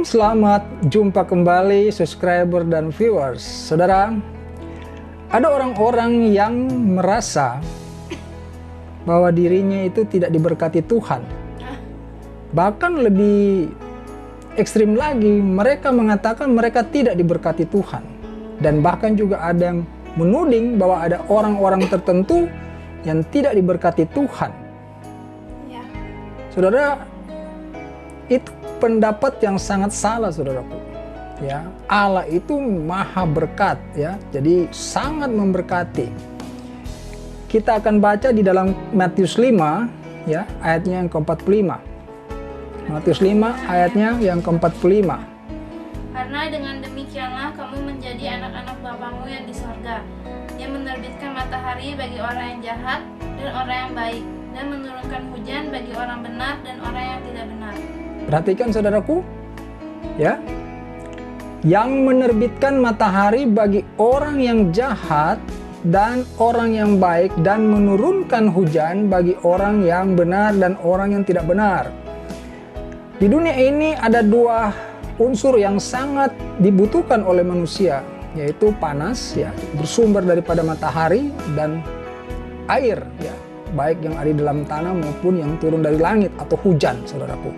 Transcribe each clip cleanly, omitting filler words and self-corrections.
Shalom, selamat jumpa kembali subscriber dan viewers. Saudara, ada orang-orang yang merasa bahwa dirinya itu tidak diberkati Tuhan. Bahkan lebih ekstrim lagi, mereka mengatakan mereka tidak diberkati Tuhan. Dan bahkan juga ada yang menuding bahwa ada orang-orang tertentu yang tidak diberkati Tuhan. Ya. Saudara, itu pendapat yang sangat salah, saudaraku. Ya, Allah itu maha berkat, ya. Jadi sangat memberkati. Kita akan baca di dalam Matius 5, ya, ayatnya yang ke-45. Matius 5 ayatnya yang ke-45. Karena dengan demikianlah kamu menjadi anak-anak Bapamu yang di sorga, yang menerbitkan matahari bagi orang yang jahat dan orang yang baik, dan menurunkan hujan bagi orang benar dan orang yang tidak benar. Perhatikan saudaraku, ya, yang menerbitkan matahari bagi orang yang jahat dan orang yang baik, dan menurunkan hujan bagi orang yang benar dan orang yang tidak benar. Di dunia ini ada dua unsur yang sangat dibutuhkan oleh manusia, yaitu panas, ya, bersumber daripada matahari, dan air, ya, baik yang ada di dalam tanah maupun yang turun dari langit atau hujan, saudaraku.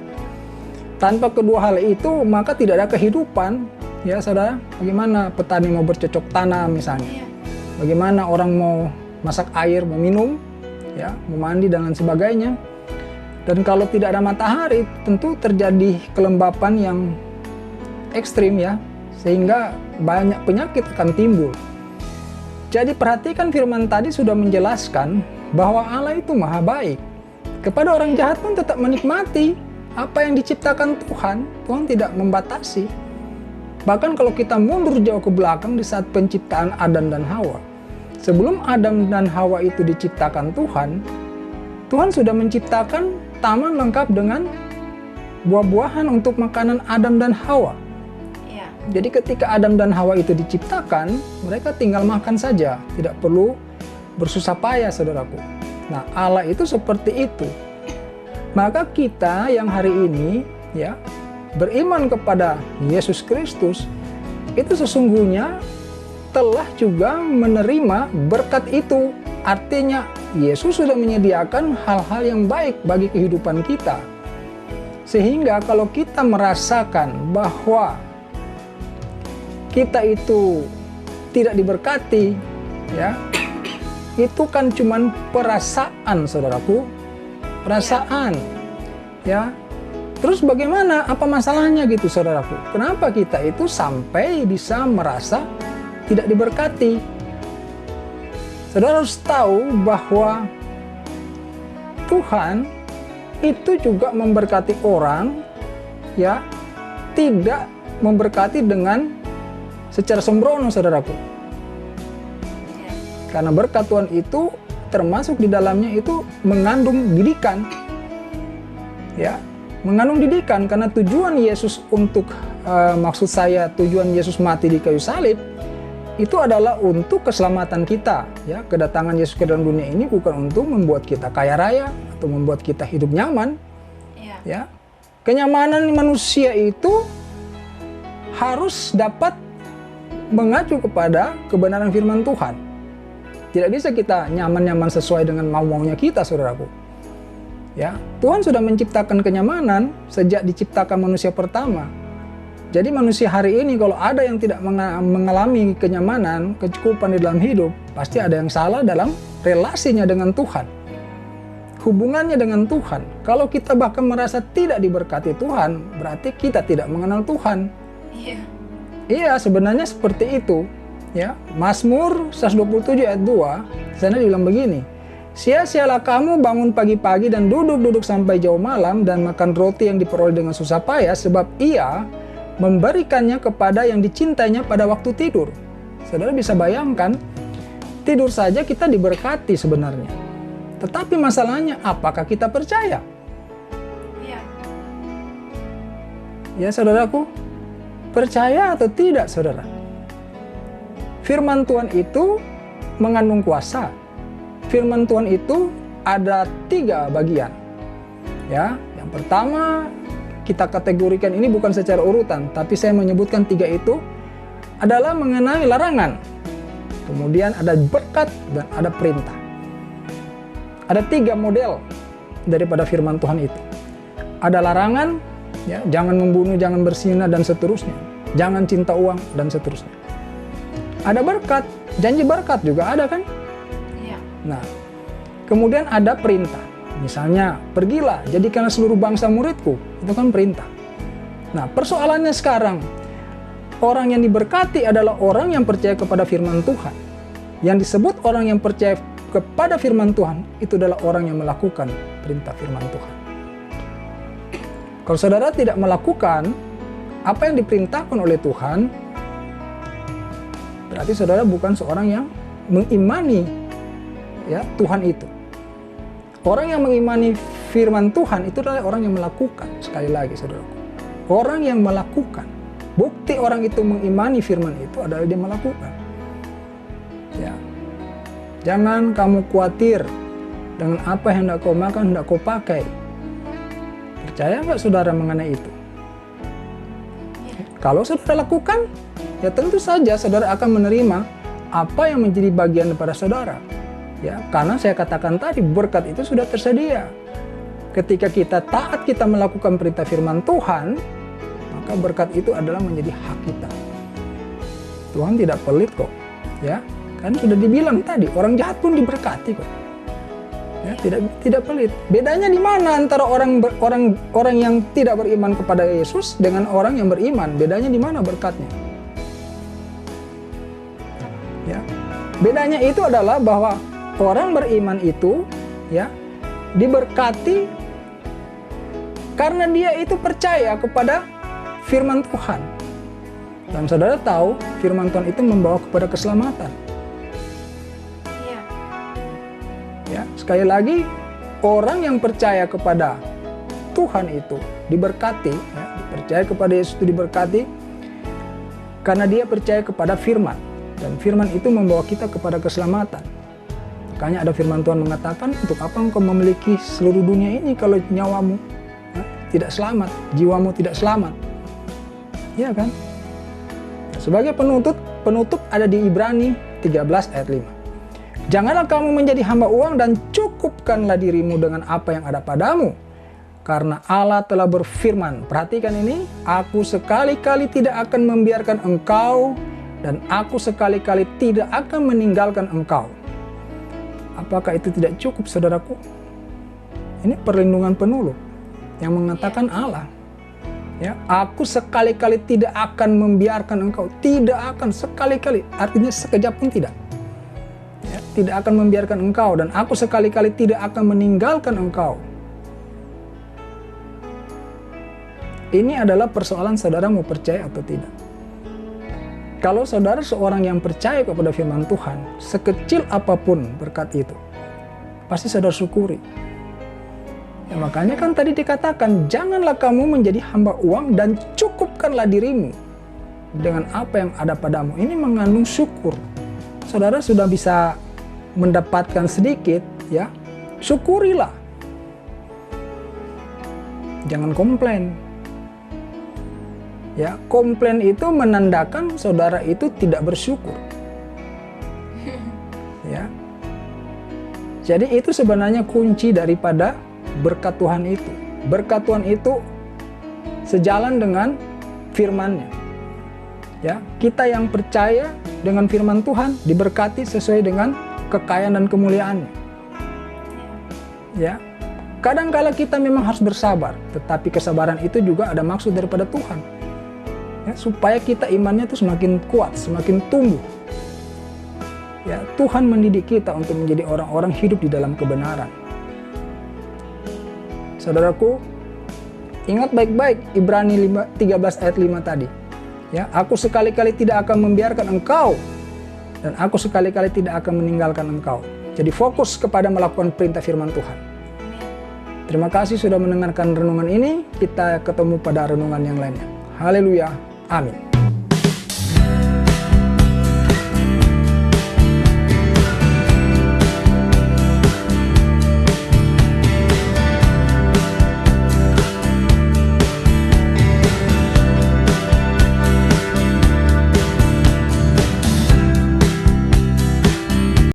Tanpa kedua hal itu maka tidak ada kehidupan, ya saudara. Bagaimana petani mau bercocok tanam misalnya? Bagaimana orang mau masak air, mau minum, ya, mau mandi dan lain sebagainya. Dan kalau tidak ada matahari, tentu terjadi kelembapan yang ekstrim, ya, sehingga banyak penyakit akan timbul. Jadi perhatikan firman tadi sudah menjelaskan bahwa Allah itu maha baik. Kepada orang jahat pun tetap menikmati apa yang diciptakan Tuhan. Tuhan tidak membatasi. Bahkan kalau kita mundur jauh ke belakang di saat penciptaan Adam dan Hawa, sebelum Adam dan Hawa itu diciptakan Tuhan, Tuhan sudah menciptakan taman lengkap dengan buah-buahan untuk makanan Adam dan Hawa. Ya. Jadi ketika Adam dan Hawa itu diciptakan, mereka tinggal makan saja, tidak perlu bersusah payah, saudaraku. Nah, Allah itu seperti itu. Maka kita yang hari ini, ya, beriman kepada Yesus Kristus, itu sesungguhnya telah juga menerima berkat itu. Artinya Yesus sudah menyediakan hal-hal yang baik bagi kehidupan kita. Sehingga kalau kita merasakan bahwa kita itu tidak diberkati, ya, itu kan cuman perasaan, saudaraku. Perasaan, ya. Terus bagaimana? Apa masalahnya gitu, saudaraku? Kenapa kita itu sampai bisa merasa tidak diberkati? Saudara harus tahu bahwa Tuhan itu juga memberkati orang, ya, tidak memberkati dengan secara sembrono, saudaraku. Karena berkat Tuhan itu termasuk di dalamnya itu mengandung didikan, ya, mengandung didikan. Karena tujuan Yesus untuk maksud saya tujuan Yesus mati di kayu salib itu adalah untuk keselamatan kita, ya. Kedatangan Yesus ke dalam dunia ini bukan untuk membuat kita kaya raya atau membuat kita hidup nyaman, ya. Kenyamanan manusia itu harus dapat mengacu kepada kebenaran firman Tuhan. Tidak bisa kita nyaman-nyaman sesuai dengan mau-maunya kita, saudaraku. Ya, Tuhan sudah menciptakan kenyamanan sejak diciptakan manusia pertama. Jadi manusia hari ini kalau ada yang tidak mengalami kenyamanan, kecukupan di dalam hidup, pasti ada yang salah dalam relasinya dengan Tuhan. Hubungannya dengan Tuhan. Kalau kita bahkan merasa tidak diberkati Tuhan, berarti kita tidak mengenal Tuhan. Iya. Iya, sebenarnya seperti itu. Ya, Mazmur 127 ayat 2, sana dibilang begini. Sia-sialah kamu bangun pagi-pagi dan duduk-duduk sampai jauh malam dan makan roti yang diperoleh dengan susah payah, sebab ia memberikannya kepada yang dicintainya pada waktu tidur. Saudara bisa bayangkan, tidur saja kita diberkati sebenarnya. Tetapi masalahnya, apakah kita percaya? Iya. Ya, saudaraku, percaya atau tidak, saudara? Firman Tuhan itu mengandung kuasa. Firman Tuhan itu ada 3 bagian. Ya, yang pertama kita kategorikan ini bukan secara urutan, tapi saya menyebutkan 3 itu adalah mengenai larangan. Kemudian ada berkat dan ada perintah. Ada 3 model daripada firman Tuhan itu. Ada larangan, ya, jangan membunuh, jangan berzina dan seterusnya. Jangan cinta uang dan seterusnya. Ada berkat, janji berkat juga ada kan? Iya. Nah, kemudian ada perintah. Misalnya, pergilah, jadikanlah seluruh bangsa muridku. Itu kan perintah. Nah, persoalannya sekarang, orang yang diberkati adalah orang yang percaya kepada firman Tuhan. Yang disebut orang yang percaya kepada firman Tuhan, itu adalah orang yang melakukan perintah firman Tuhan. Kalau saudara tidak melakukan apa yang diperintahkan oleh Tuhan, berarti saudara bukan seorang yang mengimani, ya, Tuhan itu. Orang yang mengimani firman Tuhan itu adalah orang yang melakukan. Sekali lagi saudaraku, orang yang melakukan. Bukti orang itu mengimani firman itu adalah dia melakukan. Ya. Jangan kamu khawatir dengan apa yang hendak kau makan, hendak kau pakai. Percaya nggak saudara mengenai itu? Kalau saudara lakukan, ya tentu saja saudara akan menerima apa yang menjadi bagian daripada saudara. Ya, karena saya katakan tadi, berkat itu sudah tersedia. Ketika kita taat, kita melakukan perintah firman Tuhan, maka berkat itu adalah menjadi hak kita. Tuhan tidak pelit kok, ya. Kan sudah dibilang tadi, orang jahat pun diberkati kok. Ya, tidak pelit. Bedanya di mana antara orang yang tidak beriman kepada Yesus dengan orang yang beriman? Bedanya di mana berkatnya? Ya. Bedanya itu adalah bahwa orang beriman itu, ya, diberkati karena dia itu percaya kepada firman Tuhan. Dan saudara tahu, firman Tuhan itu membawa kepada keselamatan. Iya. Ya, sekali lagi, orang yang percaya kepada Tuhan itu diberkati, ya, percaya kepada Yesus itu diberkati karena dia percaya kepada firman. Dan firman itu membawa kita kepada keselamatan. Makanya ada firman Tuhan mengatakan, untuk apa engkau memiliki seluruh dunia ini kalau nyawamu, ya, tidak selamat, jiwamu tidak selamat. Iya kan? Sebagai penutup ada di Ibrani 13 ayat 5. Janganlah kamu menjadi hamba uang dan cukupkanlah dirimu dengan apa yang ada padamu. Karena Allah telah berfirman, perhatikan ini, aku sekali-kali tidak akan membiarkan engkau dan aku sekali-kali tidak akan meninggalkan engkau. Apakah itu tidak cukup, saudaraku? Ini perlindungan penuh loh, yang mengatakan Allah. Ya, aku sekali-kali tidak akan membiarkan engkau. Tidak akan, sekali-kali. Artinya sekejap pun tidak. Ya, tidak akan membiarkan engkau. Dan aku sekali-kali tidak akan meninggalkan engkau. Ini adalah persoalan saudara mau percaya atau tidak. Kalau saudara seorang yang percaya kepada firman Tuhan, sekecil apapun berkat itu, pasti saudara syukuri. Ya, makanya kan tadi dikatakan, janganlah kamu menjadi hamba uang dan cukupkanlah dirimu dengan apa yang ada padamu. Ini mengandung syukur. Saudara sudah bisa mendapatkan sedikit, ya, syukurilah. Jangan komplain. Ya, komplain itu menandakan saudara itu tidak bersyukur. Ya. Jadi itu sebenarnya kunci daripada berkat Tuhan itu. Berkat Tuhan itu sejalan dengan firman-Nya. Ya, kita yang percaya dengan firman Tuhan diberkati sesuai dengan kekayaan dan kemuliaan-Nya. Ya. Kadang-kala kita memang harus bersabar, tetapi kesabaran itu juga ada maksud daripada Tuhan. Ya, supaya kita imannya itu semakin kuat, semakin tumbuh. Ya, Tuhan mendidik kita untuk menjadi orang-orang hidup di dalam kebenaran. Saudaraku, ingat baik-baik Ibrani 13 ayat 5 tadi. Ya, aku sekali-kali tidak akan membiarkan engkau dan aku sekali-kali tidak akan meninggalkan engkau. Jadi fokus kepada melakukan perintah firman Tuhan. Terima kasih sudah mendengarkan renungan ini. Kita ketemu pada renungan yang lainnya. Haleluya. Amin.